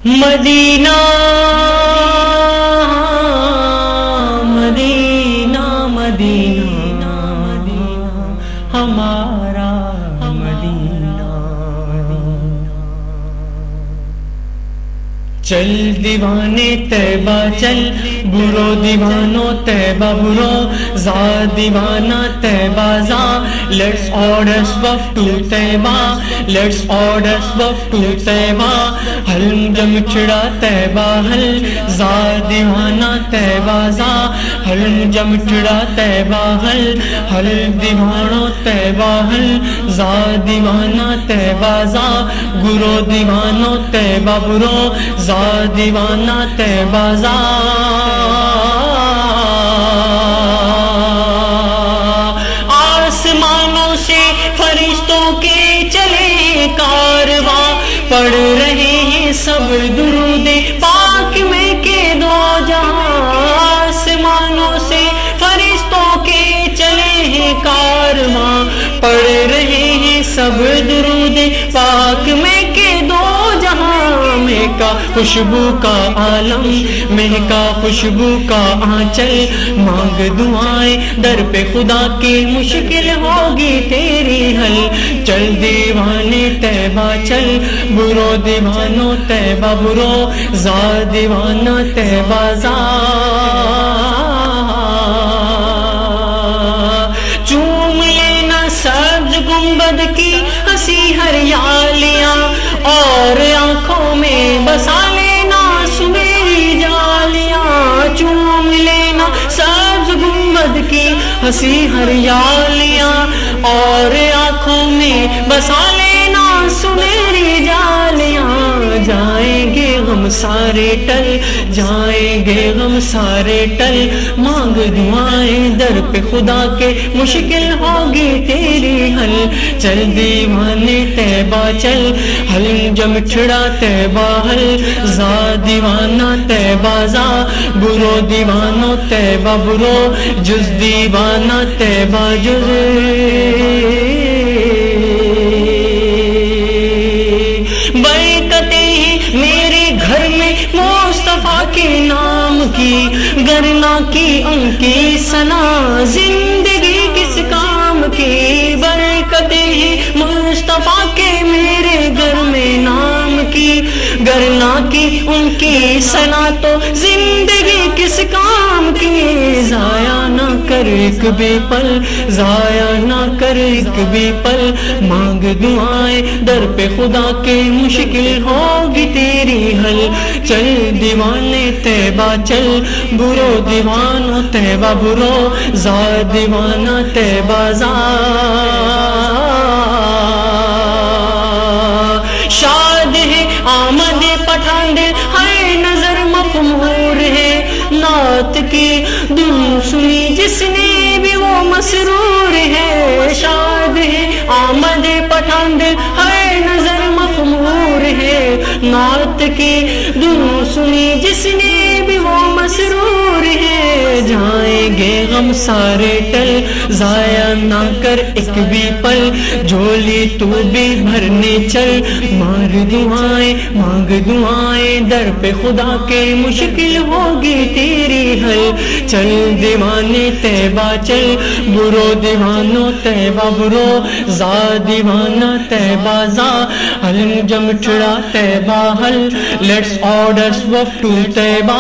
مدینہ مدینہ مدینہ ہمارا مدینہ، چل دیوانے طیبہ چل، برو دیوانو طیبہ برو، زا دیوانہ طیبہ زا، لیٹس آرڈر سوف ٹو طیبہ، لیٹس آرڈر سوف ٹو طیبہ، حل جمچڑا طیبہ حل، زا دیوانہ طیبہ زا، حل جمچڑا طیبہ حل، حل دیوانو طیبہ حل، زا دیوانہ طیبہ زا، گرو دیوانو طیبہ برو، زا دیوانہ طیبہ زا، آسمانوں سے فرشتوں کے چلے کارواں، پڑھ رہے ہیں سب درود پاک میں کہ دو جہاں، آسمانوں سے فرشتوں کے چلے ہیں کارواں، پڑھ رہے ہیں سب درود پاک میں کہ دو جہاں، مہکا خوشبو کا عالم، مہکا خوشبو کا آنچل، مانگ دعائیں در پہ خدا کی، مشکل ہوگی تیری حل، چل دیوانے طیبہ چل، برو دیوانو طیبہ برو، زا دیوانہ طیبہ زا، چوم لینا سبز گنبد کی ہنسی ہریالیاں، اور آنکھوں میں بسا لینا سنہری جالیاں، چوم لینا سبز گنبد کی ہنسی ہریالیاں، اور آنکھوں میں بسا لینا سنہری جالیاں، جائیں گے غم سارے ٹل، جائیں گے غم سارے ٹل، مانگ دعائیں در پہ خدا کے، مشکل ہوگی تیری حل، چل دیوانے طیبہ چل، حل جمچڑا طیبہ حل، زا دیوانہ طیبہ زا، برو دیوانو طیبہ برو، جز دیوانہ طیبہ جز، برکتیں ہیں میرے گھر میں مصطفیٰ کے نام کی، گرنا کی ان کی ثنا، زندگی کس کام کی، برکتیں ہیں مصطفیٰ کے میرے گھر میں نام کی، گرنا کی ان کی ثنا تو زندگی کس کام کی، ضائع نہ کر ایک بھی پل، ضائع نہ کر ایک بھی پل، مانگ دعائیں در پہ خدا کے، مشکل ہوگی تیری حل، چل دیوانے طیبہ چل، برو دیوانو طیبہ برو، زا دیوانہ طیبہ زا، شاد ہے آمد پٹھان دل، ہر نظر مخمور ہے، نعت کی دھن سنی جس نے بھی وہ مسرور ہے، شاد ہے آمد پٹھان دل، ہر نظر مخمور ہے، نعت کی دھن سنی جس نے بھی وہ مسرور ہے، جائیں گے غم سارے ٹل، ضائع نہ کر ایک بھی پل، جھولی تو بھی بھرنے چل، مانگ دعائیں در پہ خدا کے، مشکل ہوگی تیری حل، چل دیوانے طیبہ چل، برو دیوانو طیبہ برو، زا دیوانہ طیبہ زا، حل جمچڑا طیبہ حل، لیٹس آرڈر سوف ٹو طیبہ۔